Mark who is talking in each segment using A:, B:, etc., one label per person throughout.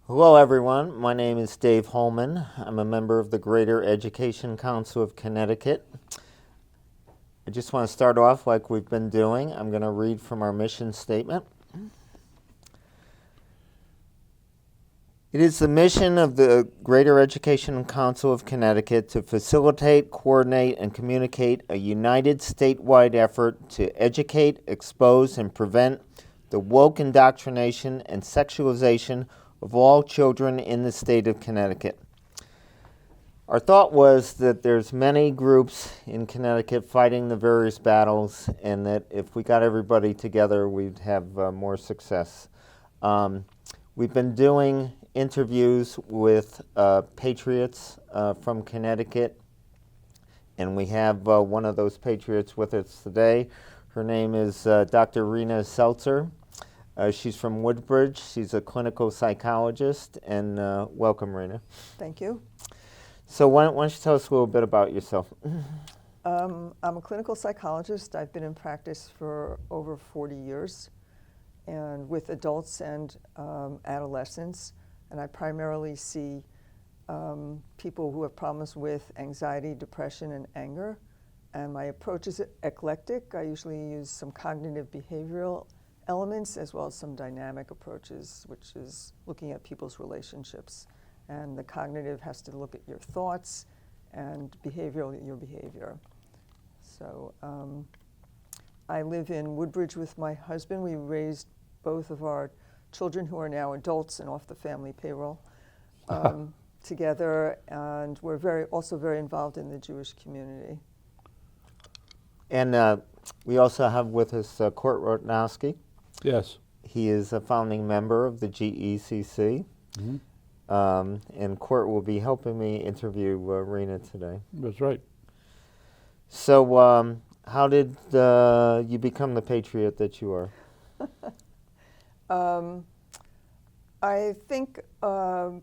A: Hello, everyone. My name is Dave Holman. I'm a member of the Greater Education Council of Connecticut. I just want to start off like we've been doing. I'm going to read from our mission statement. It is the mission of the Greater Education Council of Connecticut to facilitate, coordinate, and communicate a united statewide effort to educate, expose, and prevent the woke indoctrination and sexualization of all children in the state of Connecticut. Our thought was that there's many groups in Connecticut fighting the various battles, and that if we got everybody together, we'd have more success. We've been doing interviews with patriots from Connecticut, and we have one of those patriots with us today. Her name is Dr. Reena Seltzer. She's from Woodbridge. She's a clinical psychologist, and welcome, Reena.
B: Thank you.
A: So why don't you tell us a little bit about yourself?
B: I'm a clinical psychologist. I've been in practice for over 40 years, and with adults and adolescents. And I primarily see people who have problems with anxiety, depression, and anger. And my approach is eclectic. I usually use some cognitive behavioral elements as well as some dynamic approaches, which is looking at people's relationships. And the cognitive has to look at your thoughts, and behavioral, your behavior. So I live in Woodbridge with my husband. We raised both of our children, who are now adults and off the family payroll, together, and we're also very involved in the Jewish community.
A: And we also have with us Court Rotnowski.
C: Yes.
A: He is a founding member of the GECC.
C: Mm-hmm.
A: And Court will be helping me interview Reena today.
C: That's right.
A: So how did you become the patriot that you are?
B: I think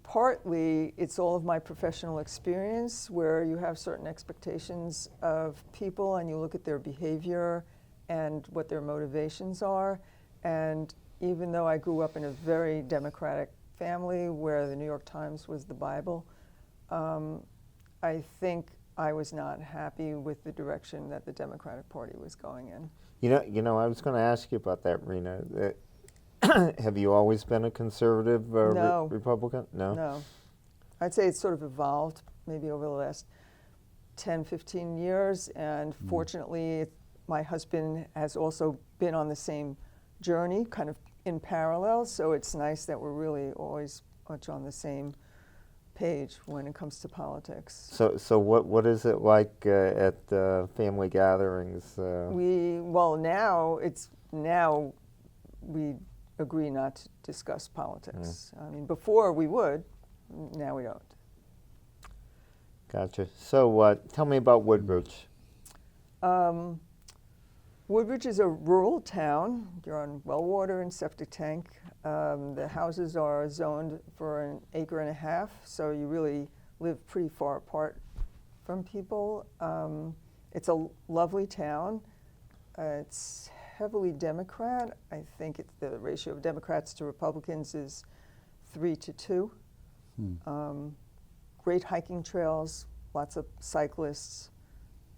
B: partly it's all of my professional experience, where you have certain expectations of people and you look at their behavior and what their motivations are. And even though I grew up in a very democratic family where the New York Times was the Bible, I think I was not happy with the direction that the Democratic Party was going in.
A: You know, I was going to ask you about that, Reena. Have you always been a conservative
B: No.
A: Republican? No.
B: No. I'd say it's sort of evolved maybe over the last 10, 15 years, and fortunately my husband has also been on the same journey, kind of in parallel, so it's nice that we're really always much on the same page when it comes to politics.
A: So what is it like at family gatherings?
B: Now we agree not to discuss politics. I mean, before we would, now we don't.
A: Gotcha. So tell me about Woodbridge.
B: Woodbridge is a rural town. You're on well water and septic tank. The houses are zoned for an acre and a half, so you really live pretty far apart from people. It's a lovely town. It's heavily Democrat. I think the ratio of Democrats to Republicans is 3-2. Great hiking trails, lots of cyclists,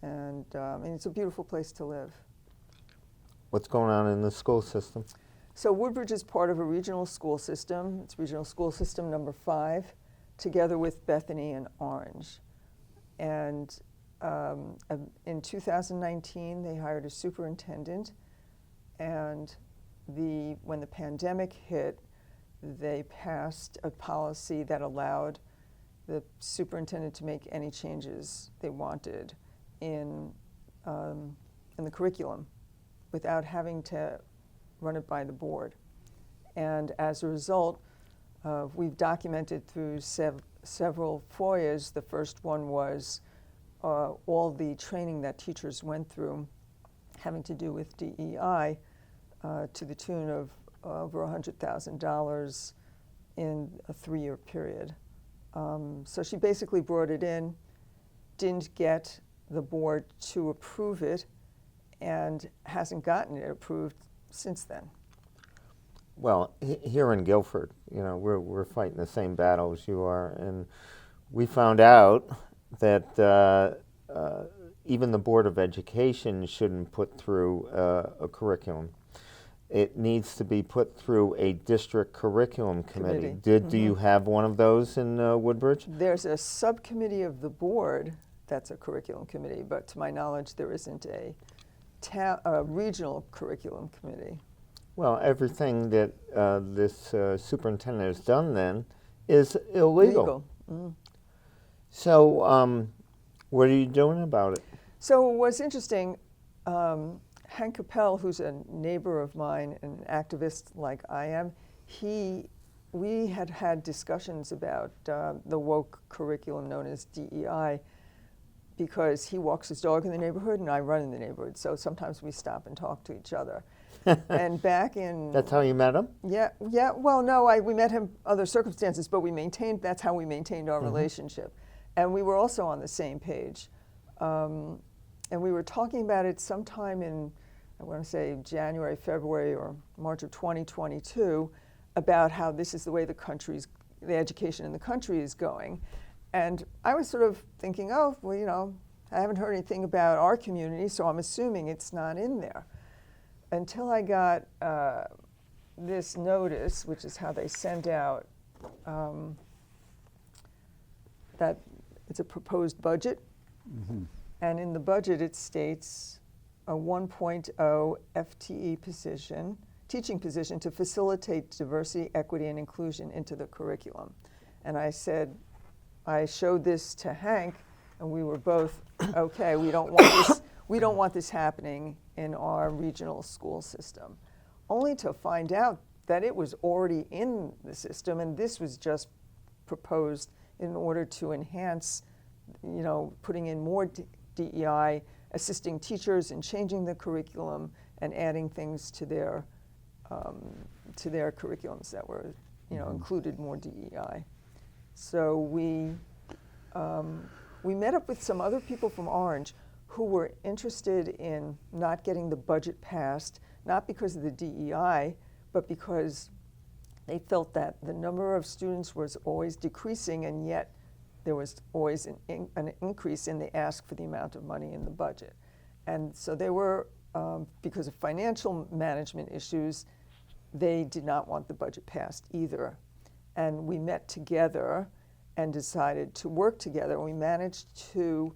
B: and it's a beautiful place to live.
A: What's going on in the school system?
B: So Woodbridge is part of a regional school system. It's regional school system number 5, together with Bethany and Orange. And in 2019, they hired a superintendent. And when the pandemic hit, they passed a policy that allowed the superintendent to make any changes they wanted in the curriculum without having to run it by the board. And as a result, we've documented through several FOIAs. The first one was all the training that teachers went through having to do with DEI to the tune of over $100,000 in a 3-year period. So she basically brought it in, didn't get the board to approve it, and hasn't gotten it approved since then.
A: well, here in Guilford, we're fighting the same battle as you are, and we found out that even the Board of Education shouldn't put through a curriculum. It needs to be put through a district curriculum committee. Do you have one of those in Woodbridge?
B: There's a subcommittee of the board that's a curriculum committee, but to my knowledge, there isn't a regional curriculum committee.
A: Well, everything that this superintendent has done then is illegal. So what are you doing about it?
B: So what's interesting, Hank Capel, who's a neighbor of mine and an activist like I am, we had discussions about the woke curriculum known as DEI, because he walks his dog in the neighborhood and I run in the neighborhood. So sometimes we stop and talk to each other. And back in...
A: That's how you met him?
B: Yeah. Well, no, we met him other circumstances, but that's how we maintained our relationship. And we were also on the same page. And we were talking about it sometime in, I want to say January, February, or March of 2022, about how this is the way the education in the country is going. And I was sort of thinking, oh, well, I haven't heard anything about our community, so I'm assuming it's not in there. Until I got this notice, which is how they send out that it's a proposed budget. And in the budget, it states a 1.0 FTE position, teaching position, to facilitate diversity, equity, and inclusion into the curriculum. And I showed this to Hank, and we were both, okay, we don't want this happening in our regional school system. Only to find out that it was already in the system, and this was just proposed in order to enhance, putting in more DEI, assisting teachers in changing the curriculum and adding things to their curriculums that were, included more DEI. So we met up with some other people from Orange who were interested in not getting the budget passed, not because of the DEI, but because they felt that the number of students was always decreasing, and yet there was always an increase in the ask for the amount of money in the budget. And so they were, because of financial management issues, they did not want the budget passed either. And we met together and decided to work together. We managed to,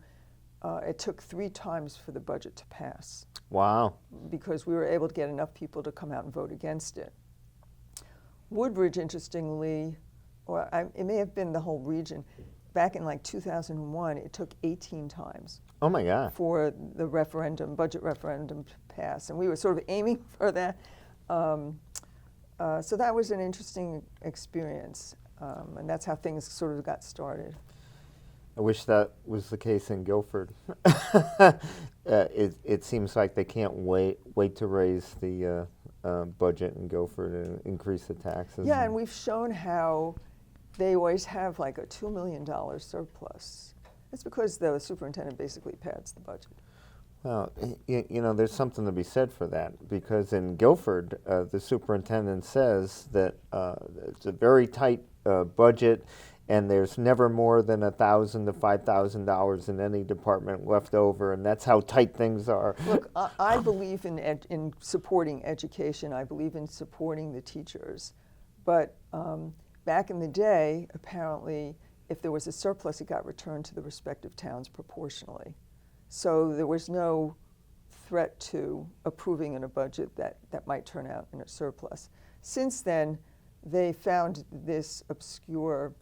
B: it took 3 times for the budget to pass.
A: Wow.
B: Because we were able to get enough people to come out and vote against it. Woodbridge, interestingly, it may have been the whole region, back in like 2001, it took 18 times.
A: Oh my God.
B: For the budget referendum to pass. And we were sort of aiming for that. So that was an interesting experience. And that's how things sort of got started.
A: I wish that was the case in Guilford. It seems like they can't wait to raise the budget in Guilford and increase the taxes.
B: Yeah, and we've shown how they always have like a $2 million surplus. It's because the superintendent basically pads the budget.
A: Well, there's something to be said for that, because in Guilford, the superintendent says that it's a very tight budget, and there's never more than $1,000 to $5,000 in any department left over, and that's how tight things are.
B: Look, I believe in supporting education. I believe in supporting the teachers, but back in the day, apparently, if there was a surplus, it got returned to the respective towns proportionally. So there was no threat to approving in a budget that might turn out in a surplus. Since then, they found this obscure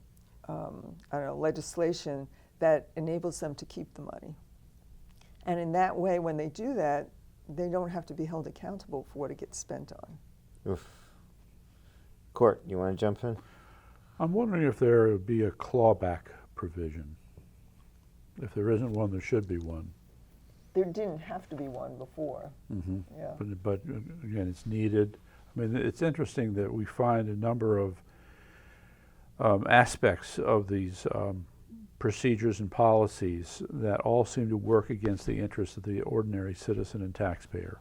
B: legislation that enables them to keep the money. And in that way, when they do that, they don't have to be held accountable for what it gets spent on.
A: Oof. Court, you want to jump in?
C: I'm wondering if there would be a clawback provision. If there isn't one, there should be one.
B: There didn't have to be one before.
C: Mm-hmm.
B: Yeah.
C: But again, it's needed. I mean, it's interesting that we find a number of aspects of these procedures and policies that all seem to work against the interests of the ordinary citizen and taxpayer.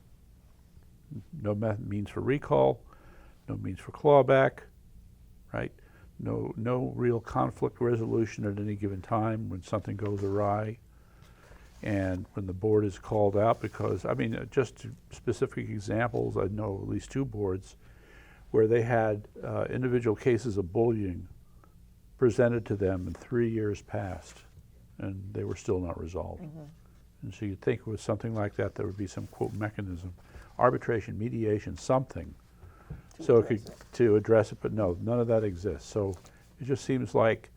C: No means for recall, no means for clawback, right? No real conflict resolution at any given time when something goes awry. And when the board is called out, because, I mean, just specific examples, I know at least 2 boards where they had individual cases of bullying presented to them and 3 years passed and they were still not resolved. And so you'd think with something like that, there would be some, quote, mechanism, arbitration, mediation, something, so it could, to address it, but no, none of that exists. So it just seems like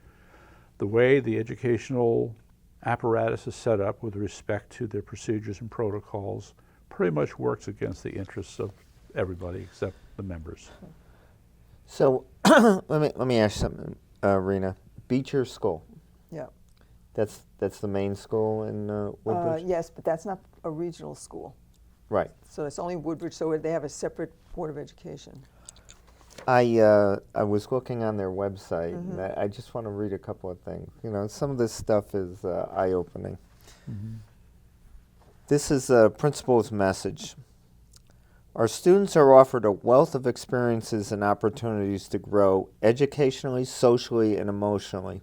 C: the way the educational apparatus is set up with respect to their procedures and protocols pretty much works against the interests of everybody except the members.
A: So let me ask you something, Reena. Beecher School.
B: Yeah.
A: That's the main school in Woodbridge?
B: Yes, but that's not a regional school.
A: Right.
B: So it's only Woodbridge, so they have a separate Board of Education.
A: I was looking on their website, and I just want to read a couple of things. You know, some of this stuff is eye-opening. This is a principal's message. Our students are offered a wealth of experiences and opportunities to grow educationally, socially, and emotionally.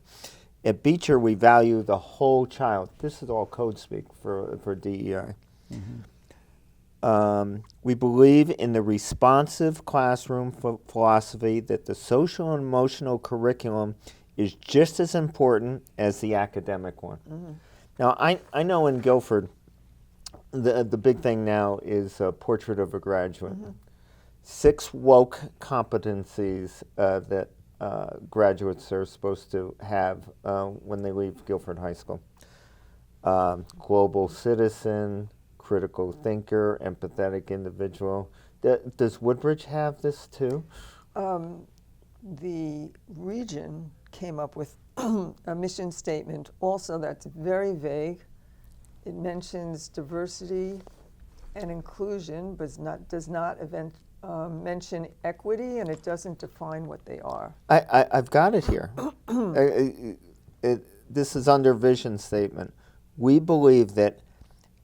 A: At Beecher, we value the whole child. This is all code speak for DEI. We believe in the responsive classroom philosophy that the social and emotional curriculum is just as important as the academic one. Now, I know in Guilford, the big thing now is a portrait of a graduate. 6 woke competencies that graduates are supposed to have when they leave Guilford High School. Global citizen, critical thinker, empathetic individual. Does Woodbridge have this too?
B: The region came up with a mission statement also that's very vague. It mentions diversity and inclusion, but does not mention equity, and it doesn't define what they are.
A: I've got it here. This is under vision statement. We believe that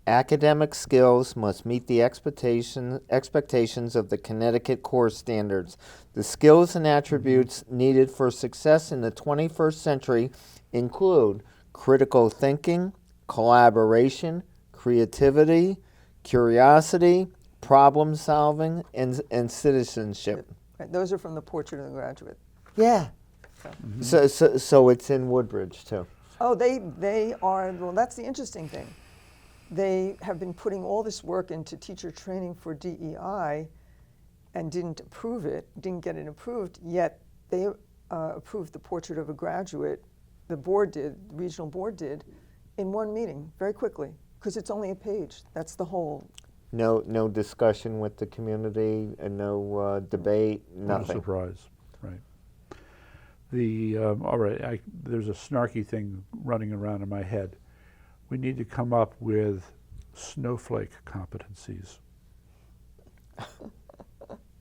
A: academic skills must meet the expectations of the Connecticut core standards. The skills and attributes needed for success in the 21st century include critical thinking, collaboration, creativity, curiosity, problem solving, and citizenship.
B: Right, those are from the Portrait of the Graduate.
A: Yeah. So it's in Woodbridge too.
B: Oh, they are, well, that's the interesting thing. They have been putting all this work into teacher training for DEI and didn't get it approved, yet they approved the Portrait of a Graduate, the regional board did, in one meeting, very quickly, because it's only a page. That's the whole.
A: No discussion with the community, and no debate, nothing.
C: No surprise, right. All right, there's a snarky thing running around in my head. We need to come up with snowflake competencies.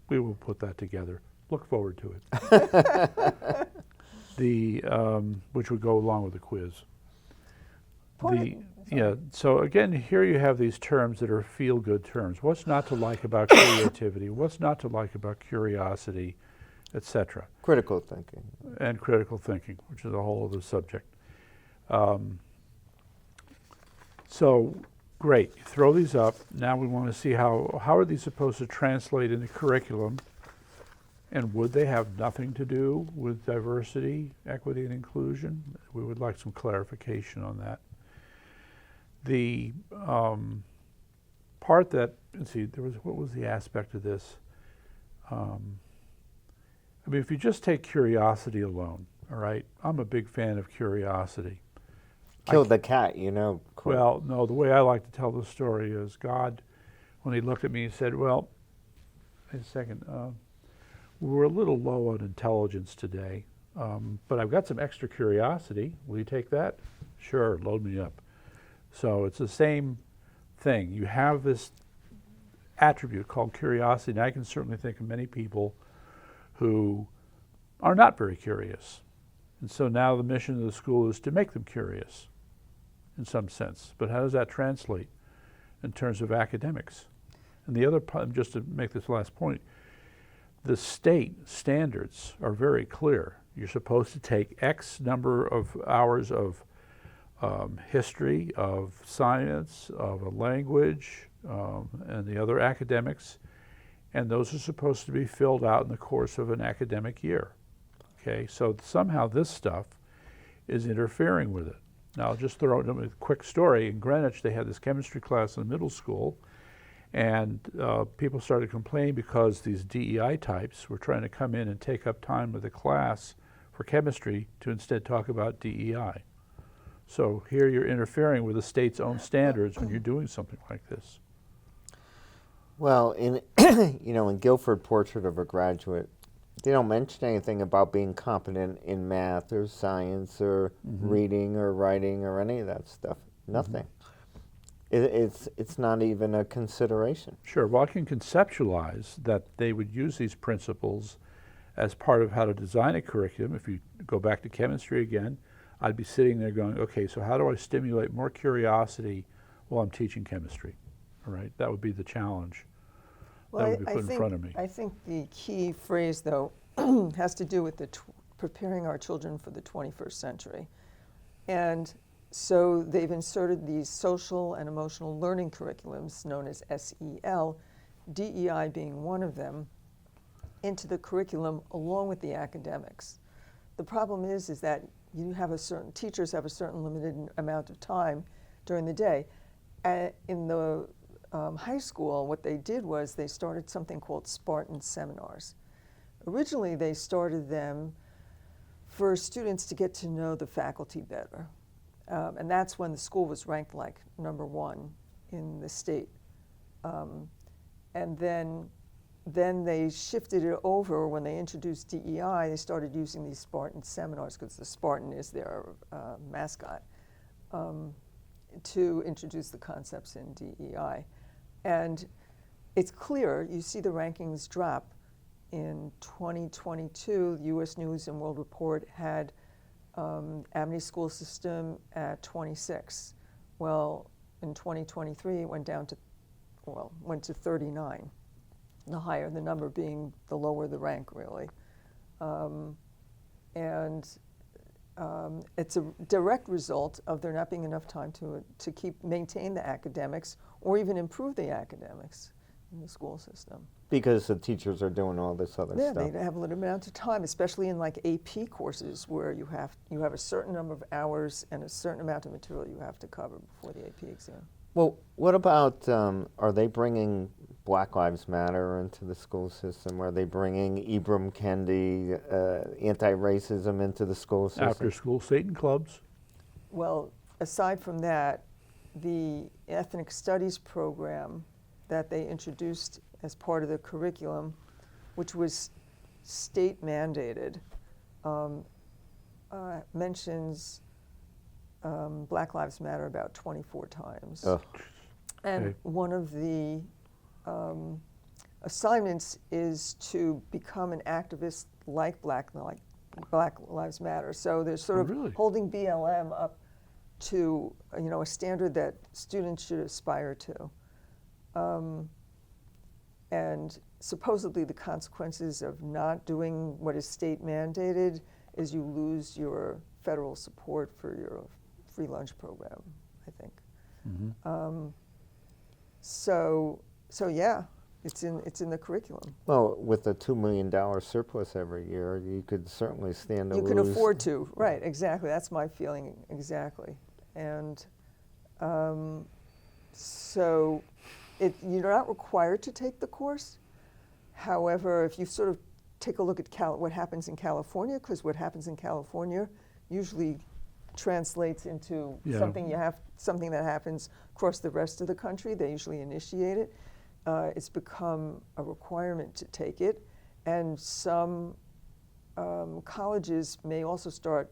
C: We will put that together. Look forward to it. Which would go along with the quiz. So again, here you have these terms that are feel-good terms. What's not to like about creativity? What's not to like about curiosity, etc.
A: Critical thinking.
C: And critical thinking, which is a whole other subject. So great, you throw these up. Now we want to see how are these supposed to translate into curriculum, and would they have nothing to do with diversity, equity, and inclusion? We would like some clarification on that. The part that, let's see, what was the aspect of this? I mean, if you just take curiosity alone, all right, I'm a big fan of curiosity.
A: Killed the cat, you know.
C: Well, no, the way I like to tell the story is God, when he looked at me, he said, well, wait a second, we're a little low on intelligence today, but I've got some extra curiosity. Will you take that? Sure, load me up. So it's the same thing. You have this attribute called curiosity, and I can certainly think of many people who are not very curious. And so now the mission of the school is to make them curious in some sense. But how does that translate in terms of academics? And the other part, just to make this last point, The state standards are very clear. You're supposed to take X number of hours of history, of science, of a language, and the other academics, and those are supposed to be filled out in the course of an academic year. Okay, so somehow this stuff is interfering with it. Now, I'll just throw out a quick story. In Greenwich, they had this chemistry class in middle school, and people started complaining because these DEI types were trying to come in and take up time with the class for chemistry to instead talk about DEI. So here you're interfering with the state's own standards when you're doing something like this.
A: Well, in in Guilford Portrait of a Graduate, they don't mention anything about being competent in math or science or reading or writing or any of that stuff. Nothing. It's not even a consideration.
C: Sure. Well, I can conceptualize that they would use these principles as part of how to design a curriculum. If you go back to chemistry again, I'd be sitting there going, okay, so how do I stimulate more curiosity while I'm teaching chemistry? All right, that would be the challenge that would be put in front of me.
B: I think the key phrase, though, has to do with preparing our children for the 21st century. And so they've inserted these social and emotional learning curriculums known as SEL, DEI being one of them, into the curriculum along with the academics. The problem is that teachers have a certain limited amount of time during the day. In the high school, what they did was they started something called Spartan seminars. Originally, they started them for students to get to know the faculty better. And that's when the school was ranked like #1 in the state. And then they shifted it over when they introduced DEI. They started using these Spartan seminars, because the Spartan is their mascot, to introduce the concepts in DEI. And it's clear, you see the rankings drop. In 2022, the U.S. News and World Report had Amity School System at 26. Well, in 2023, it went to 39. The higher the number being, the lower the rank, really. It's a direct result of there not being enough time to maintain the academics or even improve the academics in the school system.
A: Because the teachers are doing all this other stuff.
B: Yeah, they have a limited amount of time, especially in like AP courses where you have a certain number of hours and a certain amount of material you have to cover before the AP exam.
A: Well, what about, are they bringing Black Lives Matter into the school system? Are they bringing Ibram Kendi, anti-racism into the school system?
C: After school Satan clubs.
B: Well, aside from that, the ethnic studies program that they introduced as part of the curriculum, which was state mandated, mentions Black Lives Matter about 24 times.
A: Ugh.
B: And
C: Okay.
B: one of the assignments is to become an activist like Black Lives Matter. So they're sort of
C: Really?
B: holding BLM up to a standard that students should aspire to. And supposedly the consequences of not doing what is state mandated is you lose your federal support for your free lunch program, I think. So yeah, it's in the curriculum.
A: Well, with a $2 million surplus every year, you could certainly stand to
B: You
A: lose.
B: can afford to, right, exactly. That's my feeling, exactly. And so you're not required to take the course. However, if you sort of take a look at what happens in California, because what happens in California usually translates into something that happens across the rest of the country. They usually initiate it. It's become a requirement to take it, and some colleges may also start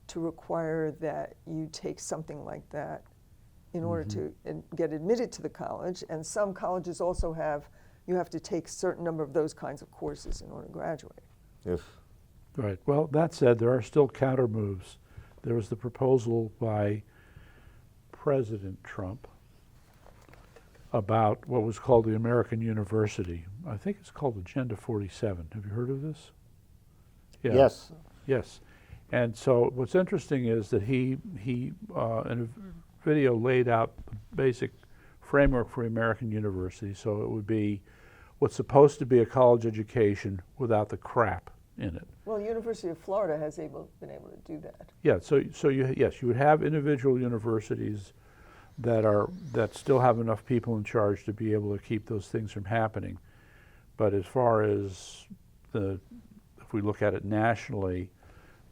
B: to require that you take something like that in order to get admitted to the college. And some colleges also you have to take a certain number of those kinds of courses in order to graduate.
A: Yes.
C: Right. Well, that said, there are still counter moves. There was the proposal by President Trump about what was called the American University. I think it's called Agenda 47. Have you heard of this? Yeah.
A: Yes.
C: Yes. And so what's interesting is that he in a video laid out the basic framework for American University. So it would be what's supposed to be a college education without the crap in it.
B: Well, University of Florida has been able to do that.
C: Yeah, so you would have individual universities that still have enough people in charge to be able to keep those things from happening. But as far as if we look at it nationally,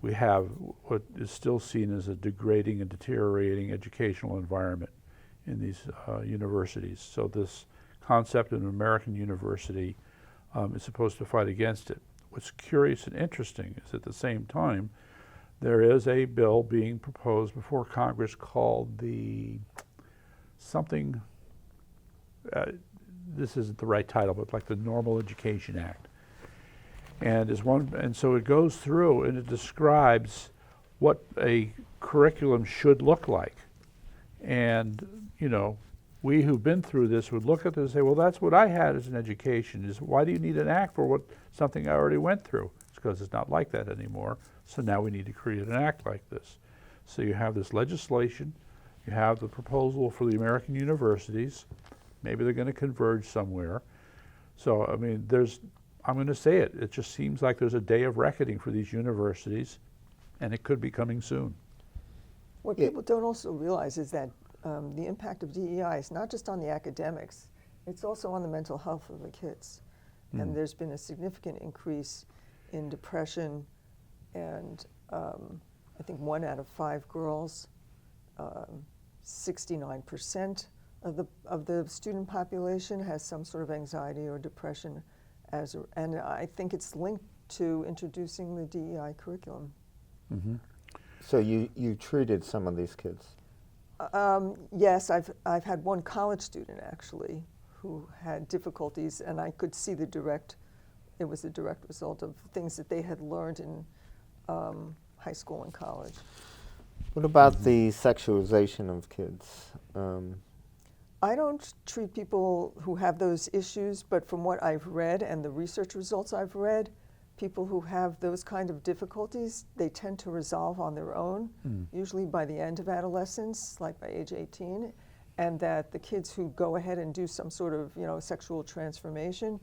C: we have what is still seen as a degrading and deteriorating educational environment in these universities. So this concept of an American university is supposed to fight against it. What's curious and interesting is at the same time, there is a bill being proposed before Congress called the something, this isn't the right title, but like the Normal Education Act. And so it goes through and it describes what a curriculum should look like. And, you know, we who've been through this would look at this and say, well, that's what I had as an education. Why do you need an act for something I already went through? It's because it's not like that anymore. So now we need to create an act like this. So you have this legislation, you have the proposal for the American universities. Maybe they're going to converge somewhere. So, I mean, I'm going to say it. It just seems like there's a day of reckoning for these universities, and it could be coming soon.
B: What people don't also realize is that the impact of DEI is not just on the academics, it's also on the mental health of the kids. And there's been a significant increase in depression, and I think 1 out of 5 girls, 69% of the student population has some sort of anxiety or depression, and I think it's linked to introducing the DEI curriculum.
C: Mm-hmm.
A: So you treated some of these kids?
B: Yes, I've had one college student actually who had difficulties, and I could see it was a direct result of things that they had learned in high school and college.
A: What about the sexualization of kids?
B: I don't treat people who have those issues, but from what I've read and the research results I've read, people who have those kind of difficulties, they tend to resolve on their own, usually by the end of adolescence, like by age 18, and that the kids who go ahead and do some sort of, sexual transformation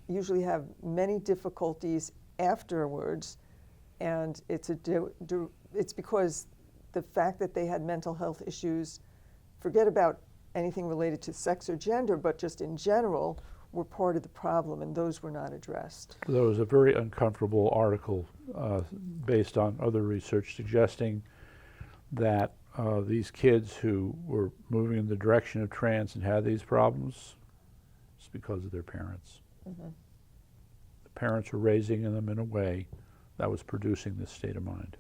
B: usually have many difficulties afterwards, and it's because the fact that they had mental health issues, forget about anything related to sex or gender, but just in general, were part of the problem, and those were not addressed.
C: There was a very uncomfortable article based on other research suggesting that these kids who were moving in the direction of trans and had these problems, it's because of their parents. Mm-hmm. The parents were raising them in a way that was producing this state of mind.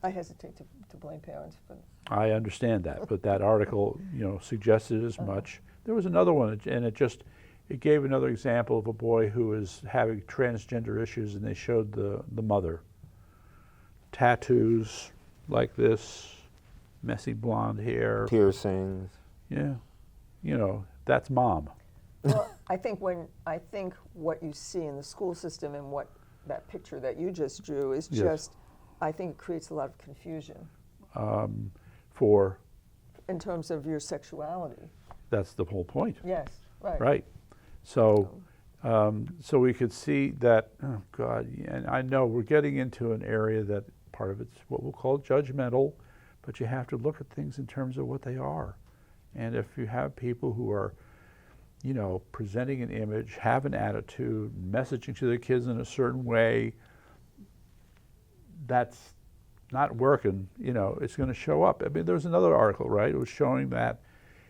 B: I hesitate to blame parents, but
C: I understand that, but that article, suggested as much. There was another one, and it gave another example of a boy who was having transgender issues, and they showed the mother. Tattoos like this, messy blonde hair.
A: Piercings.
C: Yeah, that's mom.
B: well, I think what you see in the school system and what that picture that you just drew is
C: Yes.
B: I think it creates a lot of confusion.
C: For
B: In terms of your sexuality.
C: that's the whole point.
B: Yes, right.
C: Right. So we could see that, oh God, and I know we're getting into an area that part of it's what we'll call judgmental, but you have to look at things in terms of what they are. And if you have people who are, presenting an image, have an attitude, messaging to their kids in a certain way, that's not working, it's going to show up. I mean, there was another article, right? It was showing that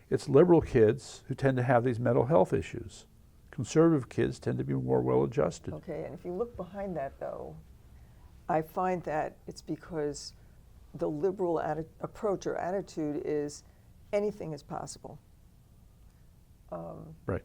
C: it's liberal kids who tend to have these mental health issues. Conservative kids tend to be more well-adjusted.
B: Okay, and if you look behind that, though, I find that it's because the liberal approach or attitude is anything is possible.
C: Right.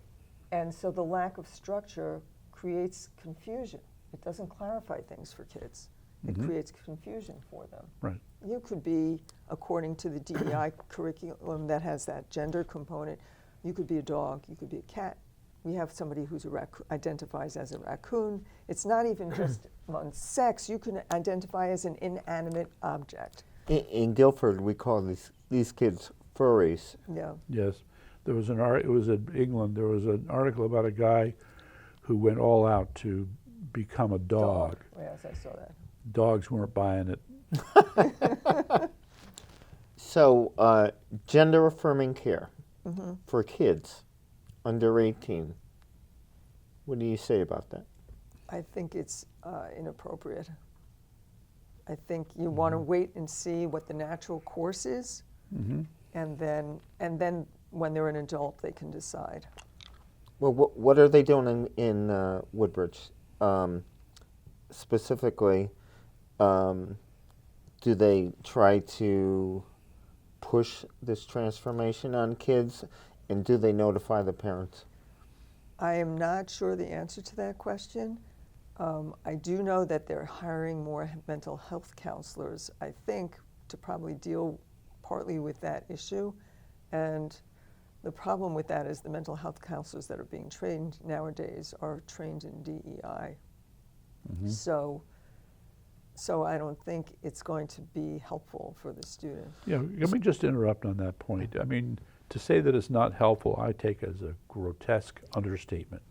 B: And so the lack of structure creates confusion. It doesn't clarify things for kids. It creates confusion for them.
C: Right.
B: You could be, according to the DEI curriculum that has that gender component, you could be a dog, you could be a cat. We have somebody who's identifies as a raccoon. It's not even just on sex. You can identify as an inanimate object.
A: In Guildford, we call these kids furries.
B: Yeah.
C: Yes. There was it was in England, there was an article about a guy who went all out to become a dog.
B: Yes, I saw that.
C: Dogs weren't buying it.
A: So, gender affirming care for kids under 18. What do you say about that?
B: I think it's inappropriate. I think you want to wait and see what the natural course is, and then when they're an adult, they can decide.
A: Well, what are they doing in Woodbridge? Specifically, do they try to push this transformation on kids, and do they notify the parents?
B: I am not sure the answer to that question. I do know that they're hiring more mental health counselors, I think, to probably deal partly with that issue. And the problem with that is the mental health counselors that are being trained nowadays are trained in DEI. So I don't think it's going to be helpful for the student.
C: Yeah, let me just interrupt on that point. I mean, to say that it's not helpful, I take as a grotesque understatement.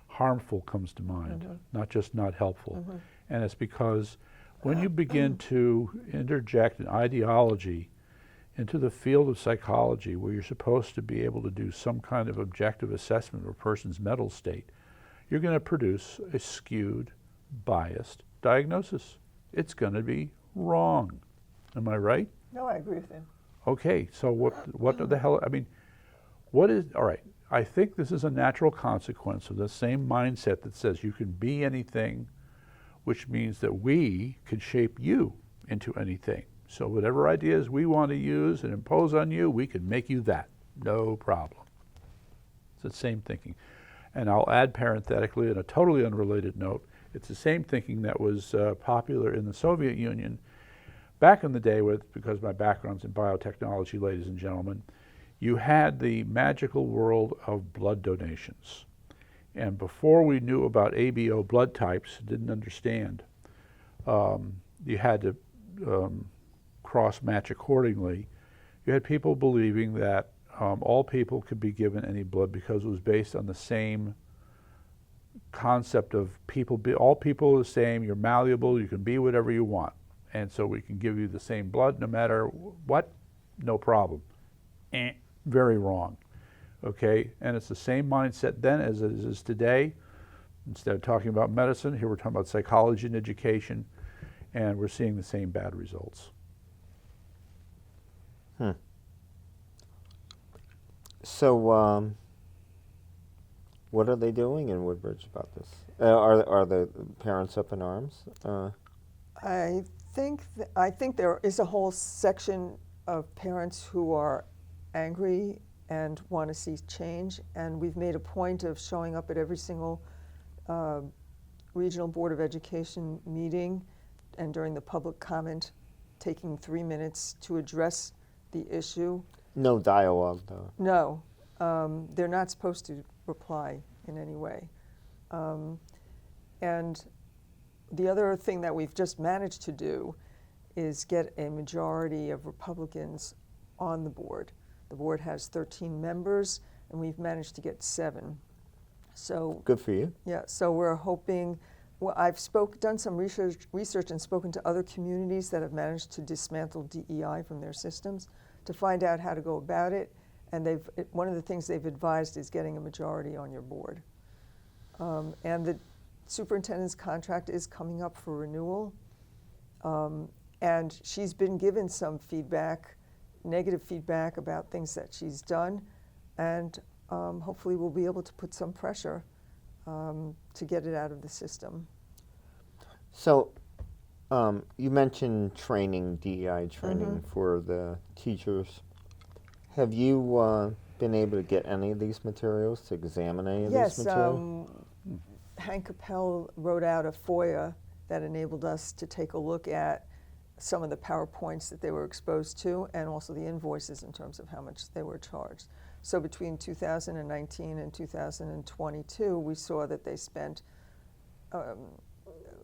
C: Harmful comes to mind, not just not helpful. And it's because when you begin to interject an ideology into the field of psychology where you're supposed to be able to do some kind of objective assessment of a person's mental state, you're going to produce a skewed, biased diagnosis. It's going to be wrong. Am I right?
B: No, I agree with him.
C: Okay, so what the hell, I mean, what is, all right, I think this is a natural consequence of the same mindset that says you can be anything, which means that we can shape you into anything. So whatever ideas we want to use and impose on you, we can make you that. No problem. It's the same thinking. And I'll add parenthetically, on a totally unrelated note, it's the same thinking that was popular in the Soviet Union back in the day, because my background's in biotechnology, ladies and gentlemen. You had the magical world of blood donations. And before we knew about ABO blood types, didn't understand, you had to cross-match accordingly. You had people believing that all people could be given any blood because it was based on the same concept of all people are the same, you're malleable, you can be whatever you want. And so we can give you the same blood no matter what, no problem. Very wrong, okay? And it's the same mindset then as it is today. Instead of talking about medicine, here we're talking about psychology and education, and we're seeing the same bad results.
A: So, what are they doing in Woodbridge about this? Are the parents up in arms?
B: I think there is a whole section of parents who are angry and want to see change, and we've made a point of showing up at every single Regional Board of Education meeting and during the public comment, taking 3 minutes to address the issue.
A: No dialogue, though.
B: No, they're not supposed to reply in any way. And the other thing that we've just managed to do is get a majority of Republicans on the board. The board has 13 members, and we've managed to get 7. So
A: good for you.
B: Yeah, so we're hoping. Well, I've done some research and spoken to other communities that have managed to dismantle DEI from their systems to find out how to go about it. And one of the things they've advised is getting a majority on your board. And the superintendent's contract is coming up for renewal. And she's been given some feedback, negative feedback about things that she's done. And hopefully we'll be able to put some pressure to get it out of the system.
A: So, you mentioned training, DEI training for the teachers. Have you been able to get any of these materials, to examine any of these materials?
B: Hank Capel wrote out a FOIA, that enabled us to take a look at some of the PowerPoints that they were exposed to and also the invoices in terms of how much they were charged. So between 2019 and 2022, we saw that they spent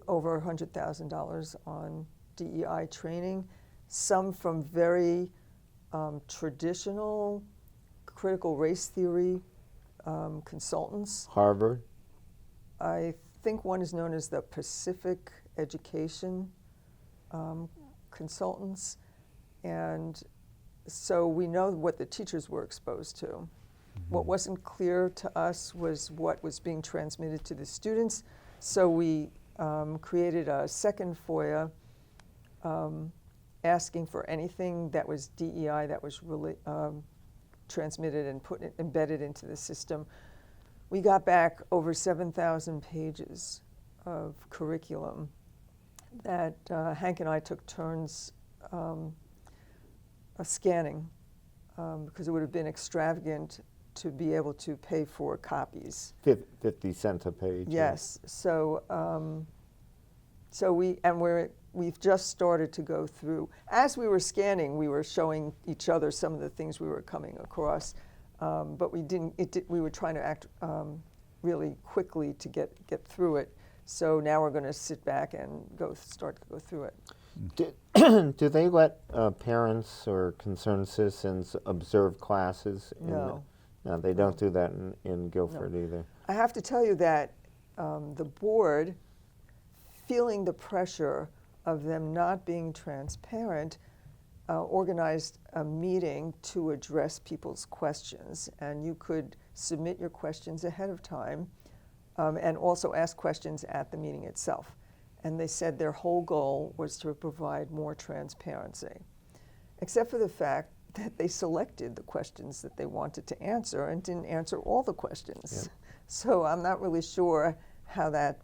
B: over $100,000 on DEI training, some from very traditional critical race theory consultants.
A: Harvard.
B: I think one is known as the Pacific Education consultants, and so we know what the teachers were exposed to. Mm-hmm. What wasn't clear to us was what was being transmitted to the students, so we created a second FOIA asking for anything that was DEI that was really transmitted and embedded into the system. We got back over 7,000 pages of curriculum that Hank and I took turns scanning because it would have been extravagant to be able to pay for copies.
A: 50 cents a page.
B: Yes. So, we've just started to go through. As we were scanning, we were showing each other some of the things we were coming across, but we didn't. We were trying to act really quickly to get through it. So now we're going to sit back and start to go through it.
A: Do they let parents or concerned citizens observe classes?
B: No.
A: No, they don't do that in Guilford either.
B: I have to tell you that the board, feeling the pressure of them not being transparent, organized a meeting to address people's questions. And you could submit your questions ahead of time and also ask questions at the meeting itself. And they said their whole goal was to provide more transparency, except for the fact that they selected the questions that they wanted to answer and didn't answer all the questions. Yep. So I'm not really sure how that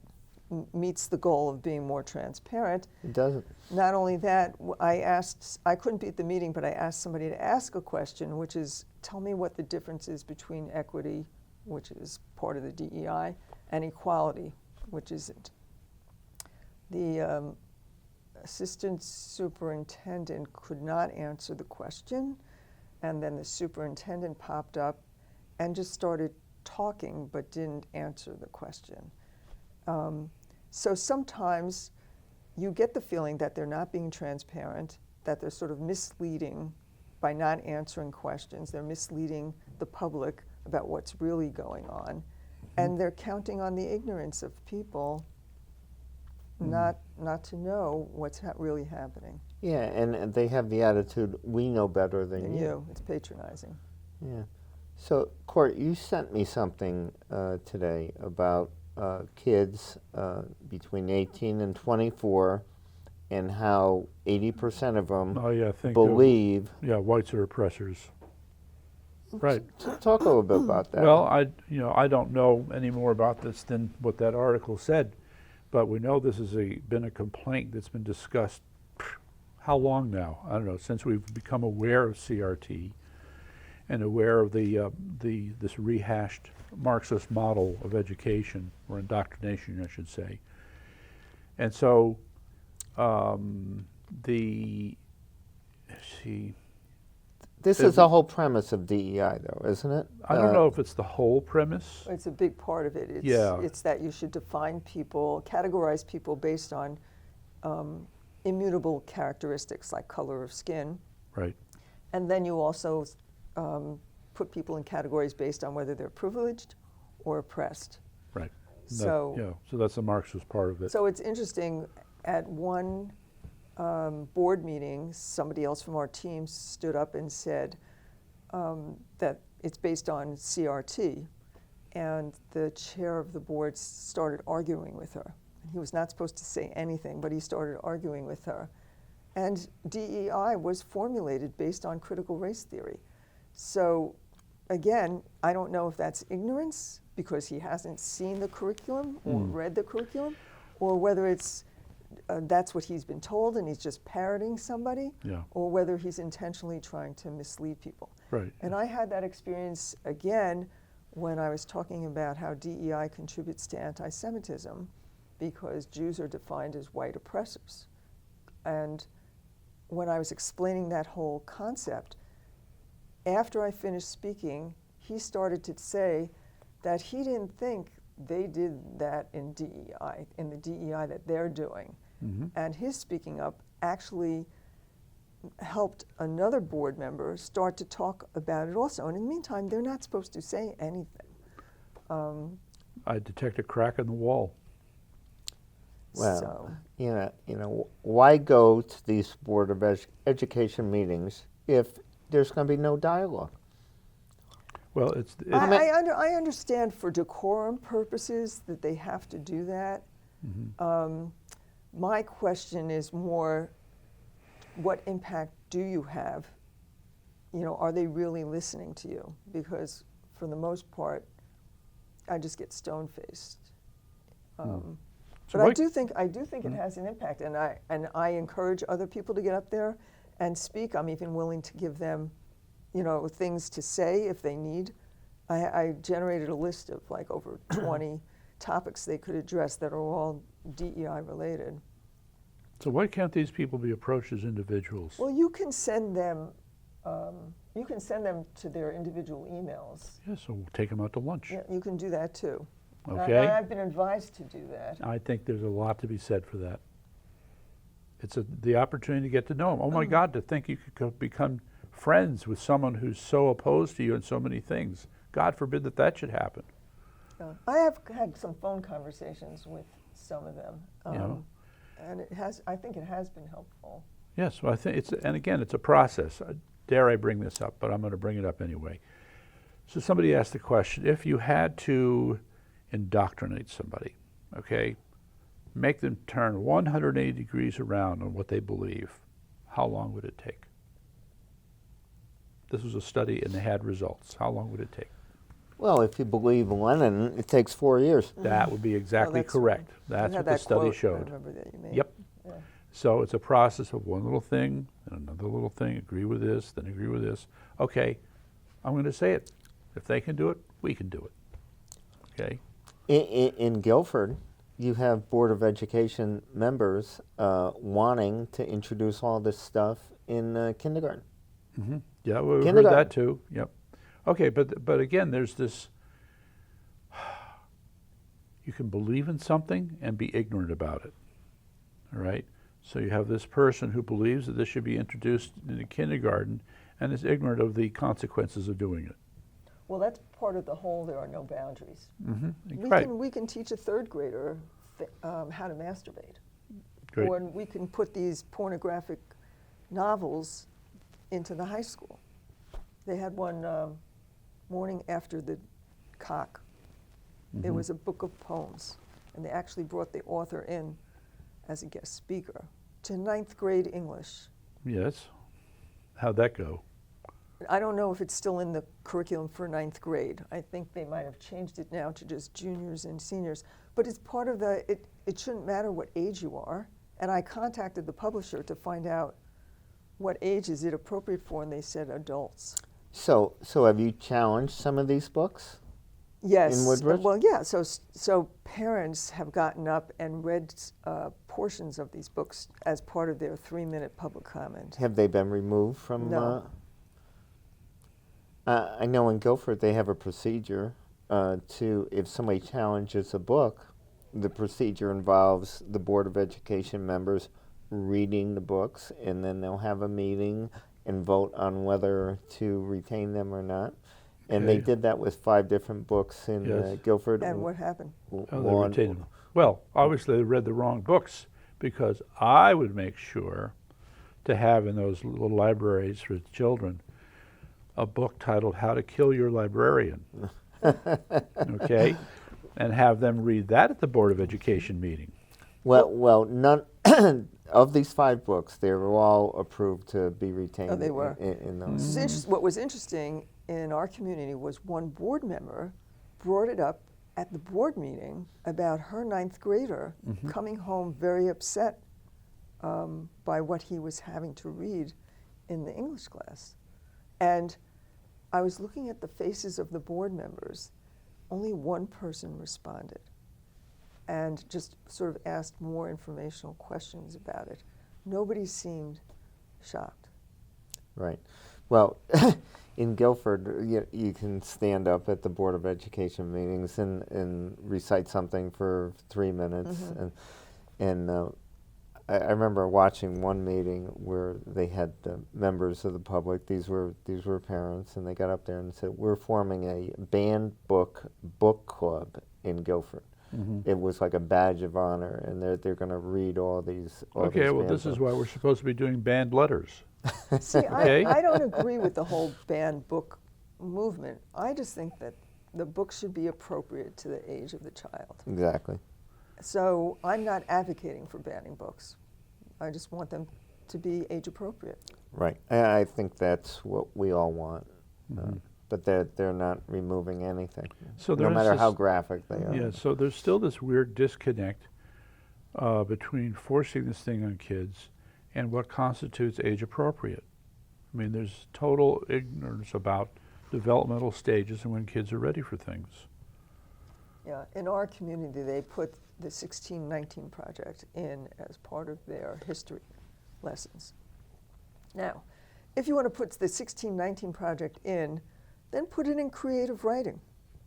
B: meets the goal of being more transparent.
A: It doesn't.
B: Not only that, I couldn't be at the meeting, but I asked somebody to ask a question, which is, tell me what the difference is between equity, which is part of the DEI, and equality, which isn't. The assistant superintendent could not answer the question, and then the superintendent popped up and just started talking but didn't answer the question. So sometimes you get the feeling that they're not being transparent, that they're sort of misleading by not answering questions. They're misleading the public about what's really going on, and they're counting on the ignorance of people not to know what's really happening.
A: Yeah, and they have the attitude, we know better than you.
B: It's patronizing.
A: Yeah. So, Court, you sent me something today about kids between 18 and 24 and how 80% of them believe...
C: whites are oppressors. Right.
A: Talk a little bit about that.
C: Well, I don't know any more about this than what that article said. But we know this has been a complaint that's been discussed, how long now? I don't know, since we've become aware of CRT and aware of this rehashed Marxist model of education, or indoctrination, I should say. And so
A: this is the whole premise of DEI, though, isn't it?
C: I don't know if it's the whole premise.
B: It's a big part of it. It's that you should define people, categorize people based on immutable characteristics like color of skin.
C: Right.
B: And then you also put people in categories based on whether they're privileged or oppressed.
C: Right.
B: So
C: that's the Marxist part of it.
B: So it's interesting, at one board meeting, somebody else from our team stood up and said that it's based on CRT, and the chair of the board started arguing with her. He was not supposed to say anything, but he started arguing with her. And DEI was formulated based on critical race theory. So again, I don't know if that's ignorance because he hasn't seen the curriculum or read the curriculum, or whether it's that's what he's been told and he's just parroting somebody, or whether he's intentionally trying to mislead people.
C: Right.
B: And I had that experience again when I was talking about how DEI contributes to anti-Semitism, because Jews are defined as white oppressors. And when I was explaining that whole concept, after I finished speaking, he started to say that he didn't think they did that in DEI, in the DEI that they're doing.
C: Mm-hmm.
B: And his speaking up actually helped another board member start to talk about it also. And in the meantime, they're not supposed to say anything.
C: I detect a crack in the wall.
A: Well,
B: so,
A: why go to these Board of Education meetings if there's going to be no dialogue?
C: Well,
B: I understand for decorum purposes that they have to do that.
C: Mm-hmm.
B: My question is more, what impact do you have? Are they really listening to you? Because for the most part, I just get stone-faced.
C: So
B: But I do think it has an impact, and I encourage other people to get up there and speak. I'm even willing to give them, things to say if they need. I generated a list of like over 20 topics they could address that are all DEI related.
C: So why can't these people be approached as individuals?
B: Well, you can send them. You can send them to their individual emails.
C: Yeah, so we'll take them out to lunch.
B: Yeah, you can do that too.
C: Okay.
B: I've been advised to do that.
C: I think there's a lot to be said for that. It's the opportunity to get to know them. Oh my God, to think you could become friends with someone who's so opposed to you in so many things. God forbid that should happen.
B: I have had some phone conversations with some of them, and I think it has been helpful.
C: Yes, well, I think and again, it's a process. Dare I bring this up, but I'm going to bring it up anyway. So somebody asked the question, if you had to indoctrinate somebody, okay, make them turn 180 degrees around on what they believe, how long would it take? This was a study and they had results. How long would it take?
A: Well, if you believe Lenin, it takes 4 years.
C: That would be exactly correct. That's what the study showed.
B: I remember that you made.
C: Yep.
B: Yeah.
C: So it's a process of one little thing and another little thing, agree with this, then agree with this. Okay, I'm going to say it. If they can do it, we can do it. Okay?
A: In Guilford, you have Board of Education members wanting to introduce all this stuff in kindergarten.
C: Mm-hmm. Yeah, we've heard that too. Yep. Okay, but again, there's this. You can believe in something and be ignorant about it. All right. So you have this person who believes that this should be introduced in the kindergarten and is ignorant of the consequences of doing it.
B: Well, that's part of the whole. There are no boundaries.
C: Mm-hmm.
B: We can teach a third grader how to masturbate,
C: Great.
B: or we can put these pornographic novels into the high school. They had one morning after the cock. There was a book of poems, and they actually brought the author in as a guest speaker to 9th grade English.
C: Yes. How'd that go?
B: I don't know if it's still in the curriculum for 9th grade. I think they might have changed it now to just juniors and seniors. But it's part of it shouldn't matter what age you are. And I contacted the publisher to find out what age is it appropriate for, and they said adults.
A: So have you challenged some of these books?
B: Yes.
A: In Woodbridge?
B: Well, yeah. So parents have gotten up and read portions of these books as part of their 3-minute public comment.
A: Have they been removed from?
B: No.
A: I know in Guilford they have a procedure to, if somebody challenges a book, the procedure involves the Board of Education members reading the books, and then they'll have a meeting and vote on whether to retain them or not. And they did that with 5 different books in Guilford.
B: And what happened?
C: Oh, they retained them. Well, obviously they read the wrong books, because I would make sure to have in those little libraries for children a book titled How to Kill Your Librarian. Okay? And have them read that at the Board of Education meeting.
A: Well, none of these 5 books, they were all approved to be retained.
B: Oh, they were.
A: In those.
B: What was interesting in our community was one board member brought it up at the board meeting about her 9th grader coming home very upset by what he was having to read in the English class. And I was looking at the faces of the board members. Only one person responded. and just sort of asked more informational questions about it. Nobody seemed shocked.
A: Right. Well, in Guilford, you can stand up at the Board of Education meetings and recite something for 3 minutes.
B: Mm-hmm.
A: And I remember watching one meeting where they had members of the public. These were parents, and they got up there and said, "We're forming a banned book club in Guilford."
C: Mm-hmm.
A: It was like a badge of honor, and they're going to read all these.
C: Okay, well, this is why we're supposed to be doing banned letters.
B: See,
C: Okay.
B: I don't agree with the whole banned book movement. I just think that the book should be appropriate to the age of the child.
A: Exactly.
B: So I'm not advocating for banning books. I just want them to be age appropriate.
A: Right. I think that's what we all want.
C: Mhm.
A: But they're not removing anything,
C: So
A: no
C: there's
A: matter
C: this-
A: how graphic they are.
C: Yeah, so there's still this weird disconnect between forcing this thing on kids and what constitutes age appropriate. I mean, there's total ignorance about developmental stages and when kids are ready for things.
B: Yeah, in our community, they put the 1619 project in as part of their history lessons. Now, if you want to put the 1619 project in, then put it in creative writing,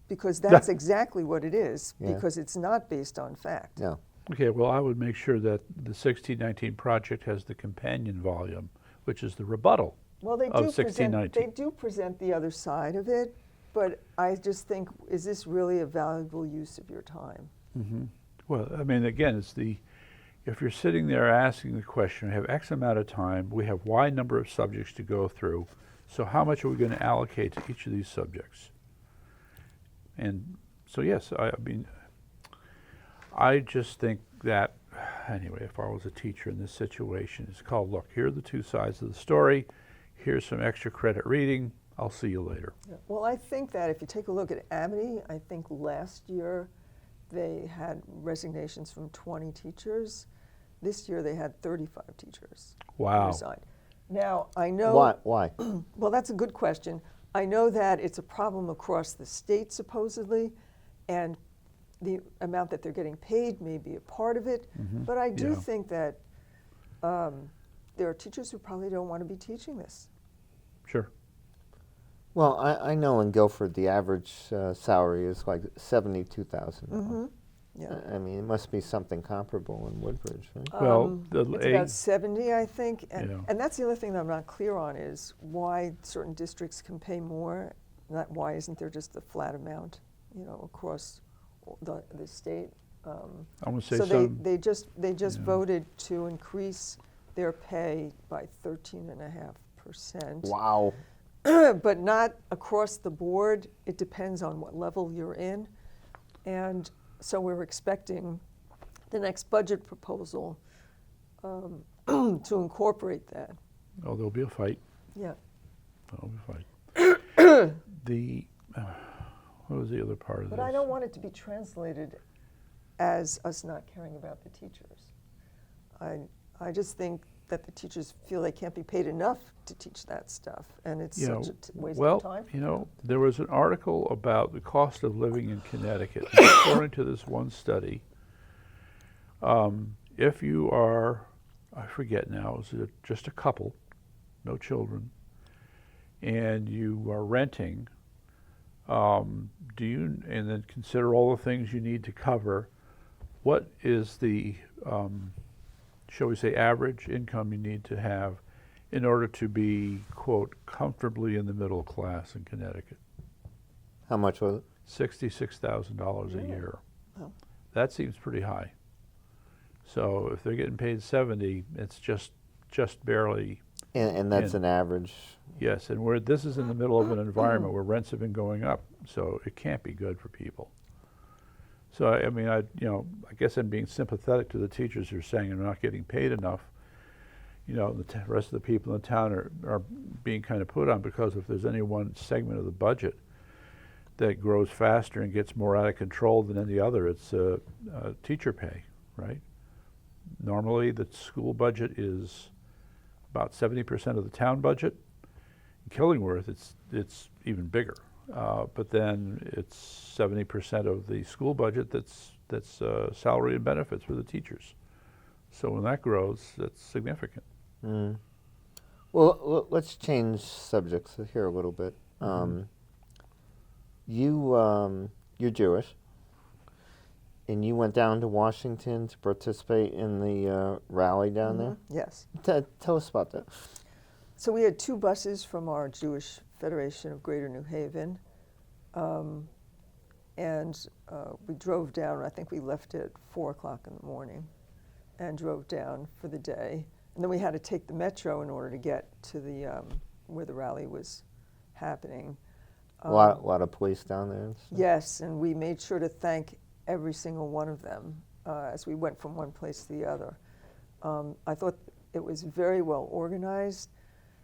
B: because that's exactly what it is,
A: Yeah.
B: because it's not based on fact.
A: No.
C: Okay, well, I would make sure that the 1619 project has the companion volume, which is the rebuttal.
B: Well, they
C: Of
B: do present,
C: 1619.
B: they do present the other side of it, but I just think, is this really a valuable use of your time?
C: Mm-hmm. Well, I mean, again, if you're sitting there asking the question, we have X amount of time, we have Y number of subjects to go through, so how much are we going to allocate to each of these subjects? And so, yes, I mean, I just think that, anyway, if I was a teacher in this situation, it's called, look, here are the two sides of the story, here's some extra credit reading, I'll see you later.
B: Yeah. Well, I think that if you take a look at Amity, I think last year they had resignations from 20 teachers. This year they had 35 teachers
C: Wow.
B: resign. Now, I know...
A: Why?
B: Well, that's a good question. I know that it's a problem across the state, supposedly, and the amount that they're getting paid may be a part of it, but I do
C: Yeah.
B: think that there are teachers who probably don't want to be teaching this.
C: Sure.
A: Well, I know in Guilford the average salary is like $72,000.
B: Yeah.
A: I mean, it must be something comparable in Woodbridge, right?
C: Well,
B: It's about 70, I think, and,
C: Yeah.
B: and that's the other thing that I'm not clear on is why certain districts can pay more. Not why isn't there just a flat amount, across the state?
C: I'm going to say
B: So
C: some.
B: they just
C: Yeah.
B: voted to increase their pay by 13.5%.
A: Wow.
B: But not across the board. It depends on what level you're in, and so we're expecting the next budget proposal to incorporate that.
C: Oh, there'll be a fight.
B: Yeah.
C: There'll be a fight. What was the other part of
B: But
C: this?
B: I don't want it to be translated as us not caring about the teachers. I just think that the teachers feel they can't be paid enough to teach that stuff, and it's such a waste of time.
C: There was an article about the cost of living in Connecticut. And according to this one study, if you are, I forget now, is it just a couple, no children, and you are renting, and then consider all the things you need to cover, what is the shall we say, average income you need to have in order to be, quote, comfortably in the middle class in Connecticut?
A: How much was it?
C: $66,000 a
B: Really?
C: year.
B: Wow.
C: That seems pretty high. So if they're getting paid 70, it's just barely,
A: And that's
C: Yeah.
A: an average.
C: yes. And this is in the middle of an environment where rents have been going up, so it can't be good for people. So I mean, I guess I'm being sympathetic to the teachers who are saying they're not getting paid enough. The rest of the people in the town are being kind of put on, because if there's any one segment of the budget that grows faster and gets more out of control than any other, it's teacher pay, right? Normally, the school budget is about 70% of the town budget. In Killingworth, it's even bigger. but then it's 70% of the school budget that's salary and benefits for the teachers. So when that grows, that's significant.
A: Mm. Well, let's change subjects here a little bit. You're Jewish, and you went down to Washington to participate in the rally down there.
B: Yes.
A: Tell us about that.
B: So we had 2 buses from our Jewish Federation of Greater New Haven, and we drove down. I think we left at 4 o'clock in the morning and drove down for the day. And then we had to take the metro in order to get to the where the rally was happening.
A: A lot of police down there. And stuff.
B: Yes, and we made sure to thank every single one of them as we went from one place to the other. I thought it was very well organized.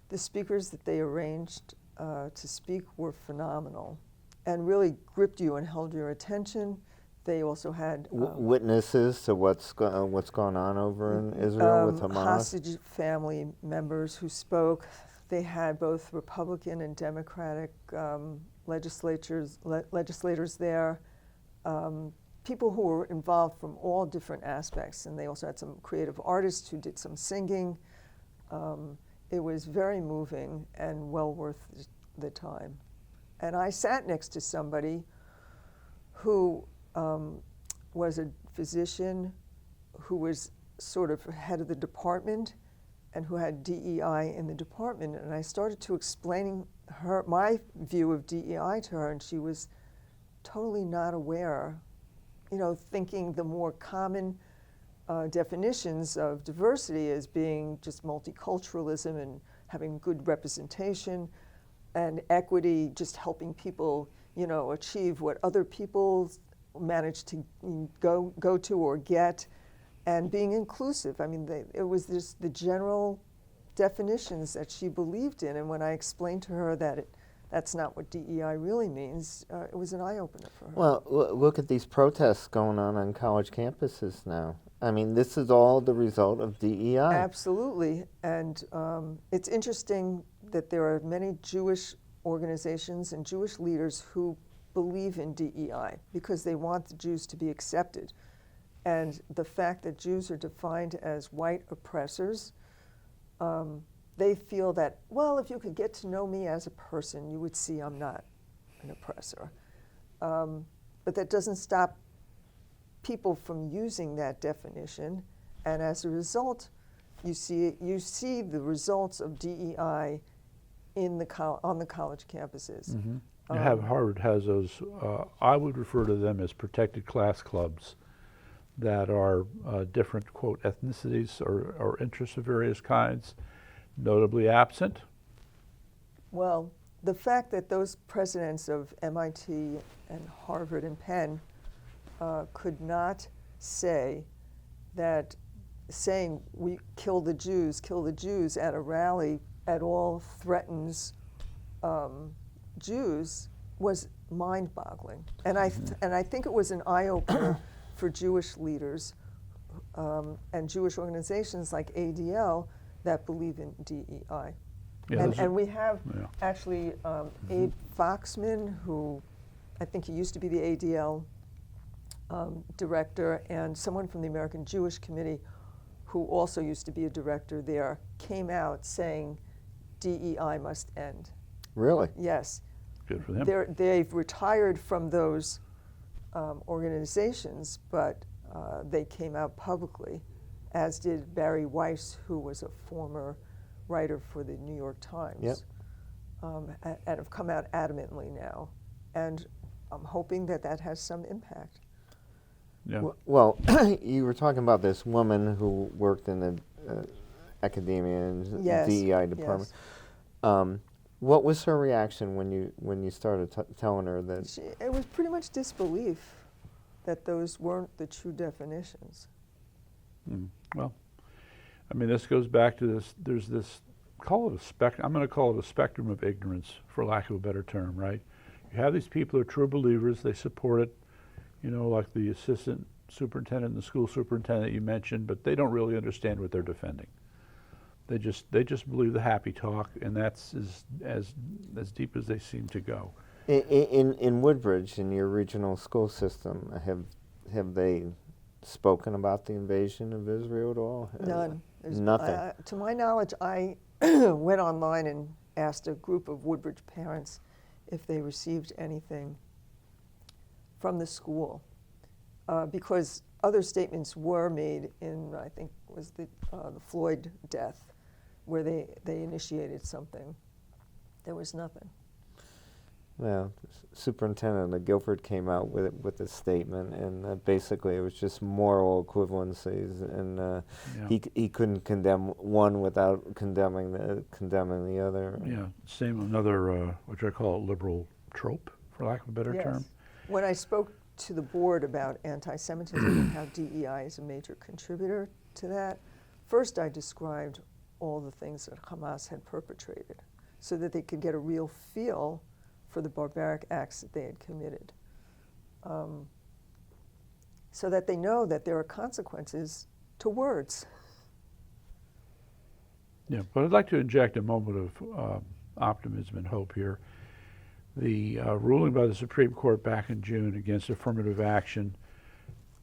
B: The speakers that they arranged to speak were phenomenal and really gripped you and held your attention. They also had
A: witnesses to what's going on over in Israel with Hamas.
B: Hostage family members who spoke. They had both Republican and Democratic legislators there, people who were involved from all different aspects, and they also had some creative artists who did some singing. It was very moving and well worth the time. And I sat next to somebody who was a physician who was sort of head of the department and who had DEI in the department. And I started to explain my view of DEI to her, and she was totally not aware, thinking the more common definitions of diversity as being just multiculturalism and having good representation, and equity, just helping people, achieve what other people manage to go to or get, and being inclusive. I mean, it was the general definitions that she believed in, and when I explained to her that that's not what DEI really means, it was an eye-opener for her.
A: Well, look at these protests going on college campuses now. I mean, this is all the result of DEI.
B: Absolutely, and it's interesting that there are many Jewish organizations and Jewish leaders who believe in DEI because they want the Jews to be accepted. And the fact that Jews are defined as white oppressors, they feel that, well, if you could get to know me as a person, you would see I'm not an oppressor. But that doesn't stop people from using that definition, and as a result, you see the results of DEI on the college campuses.
C: Mm-hmm. Harvard has those. I would refer to them as protected class clubs, that are different, quote, ethnicities or interests of various kinds, notably absent.
B: Well, the fact that those presidents of MIT and Harvard and Penn could not say that saying we kill the Jews at a rally at all threatens Jews was mind-boggling. And I think it was an eye-opener for Jewish leaders and Jewish organizations like ADL that believe in DEI.
C: Yeah,
B: and we have actually Abe Foxman, who I think he used to be the ADL director, and someone from the American Jewish Committee, who also used to be a director there, came out saying DEI must end.
A: Really?
B: Yes.
C: Good for them.
B: They've retired from those organizations, but they came out publicly, as did Barry Weiss, who was a former writer for the New York Times, and have come out adamantly now. And I'm hoping that has some impact.
C: Yeah.
A: Well, you were talking about this woman who worked in the academia and DEI department.
B: Yes.
A: What was her reaction when you started telling her that?
B: It was pretty much disbelief that those weren't the true definitions.
C: Well, I mean, this goes back to this. There's this, I'm going to call it a spectrum of ignorance, for lack of a better term, right? You have these people who are true believers. They support it, like the assistant superintendent and the school superintendent you mentioned, but they don't really understand what they're defending. They just believe the happy talk, and that's as deep as they seem to go.
A: In Woodbridge, in your regional school system, have they spoken about the invasion of Israel at all?
B: None.
A: Nothing.
B: To my knowledge, I went online and asked a group of Woodbridge parents if they received anything from the school, because other statements were made in, I think, was the Floyd death, where they initiated something. There was nothing.
A: Well, Superintendent of Guilford came out with a statement, and basically it was just moral equivalencies, and he couldn't condemn one without condemning the other.
C: Yeah, same another what I call a liberal trope, for lack of a better
B: Yes.
C: term.
B: When I spoke to the board about anti-Semitism and how DEI is a major contributor to that, first I described all the things that Hamas had perpetrated so that they could get a real feel for the barbaric acts that they had committed, so that they know that there are consequences to words.
C: Yeah, but I'd like to inject a moment of optimism and hope here. The ruling by the Supreme Court back in June against affirmative action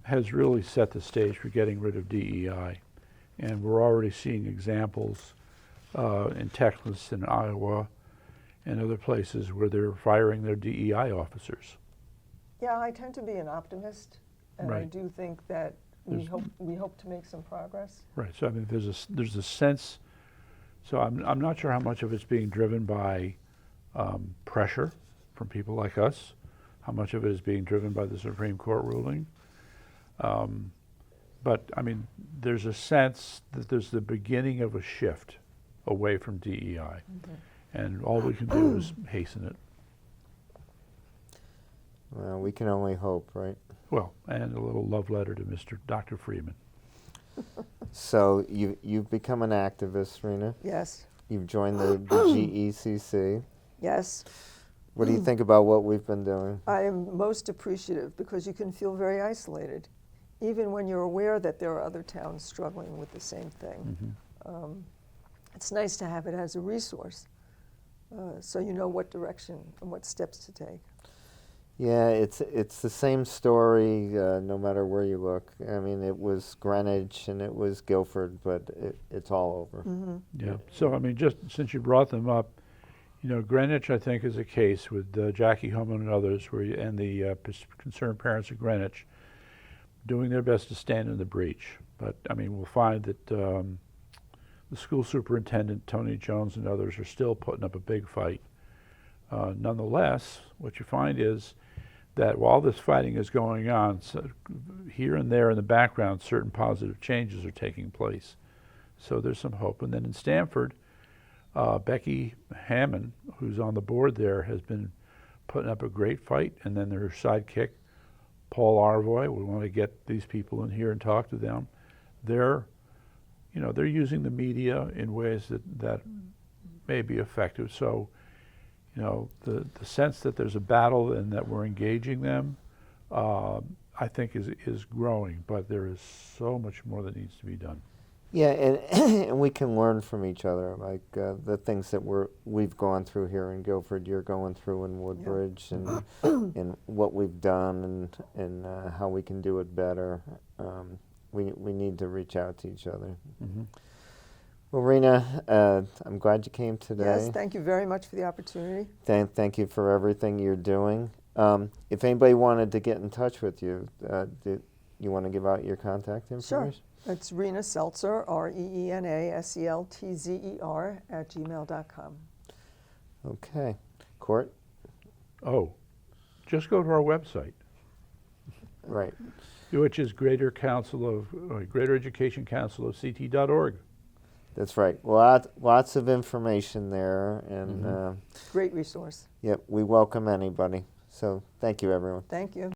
C: has really set the stage for getting rid of DEI. And we're already seeing examples in Texas and Iowa and other places where they're firing their DEI officers.
B: Yeah, I tend to be an optimist, and I
C: Right.
B: do think that we hope to make some progress.
C: Right. So I mean, there's a sense. So I'm not sure how much of it's being driven by pressure from people like us, how much of it is being driven by the Supreme Court ruling. But I mean, there's a sense that there's the beginning of a shift away from DEI.
B: Mm-hmm.
C: And all we can do is hasten it.
A: Well, we can only hope, right?
C: Well, and a little love letter to Dr. Freeman.
A: So you've become an activist, Reena.
B: Yes,
A: You've joined the GECC.
B: yes.
A: What do you think about what we've been doing?
B: I am most appreciative because you can feel very isolated, even when you're aware that there are other towns struggling with the same thing.
C: Mm-hmm.
B: It's nice to have it as a resource, so you know what direction and what steps to take.
A: Yeah, it's the same story no matter where you look. I mean, it was Greenwich and it was Guilford, but it's all over.
B: Mm-hmm.
C: Yeah. So I mean, just since you brought them up, you know, Greenwich I think is a case with Jackie Hummel and others, and the concerned parents of Greenwich doing their best to stand in the breach. But I mean, we'll find that the school superintendent, Tony Jones, and others are still putting up a big fight. Nonetheless, what you find is that while this fighting is going on, so here and there in the background, certain positive changes are taking place. So there's some hope. And then in Stamford, Becky Hammond, who's on the board there, has been putting up a great fight. And then her sidekick, Paul Arvoy, we want to get these people in here and talk to them. They're using the media in ways that may be effective. So, you know, the sense that there's a battle and that we're engaging them, I think is growing, but there is so much more that needs to be done.
A: Yeah, and we can learn from each other, like the things that we've gone through here in Guilford, you're going through in Woodbridge, and what we've done and how we can do it better. We need to reach out to each other.
C: Mm-hmm.
A: Well, Reena, I'm glad you came today.
B: Yes, thank you very much for the opportunity.
A: Thank you for everything you're doing. If anybody wanted to get in touch with you, do you want to give out your contact information?
B: Sure. It's Reena Seltzer, ReenaSeltzer, @gmail.com.
A: Okay. Court?
C: Oh, just go to our website,
A: Right.
C: which is Greater Education Council of CT.org.
A: That's right. Lots of information there, and
B: Great resource.
A: yep, we welcome anybody. So thank you, everyone.
B: Thank you.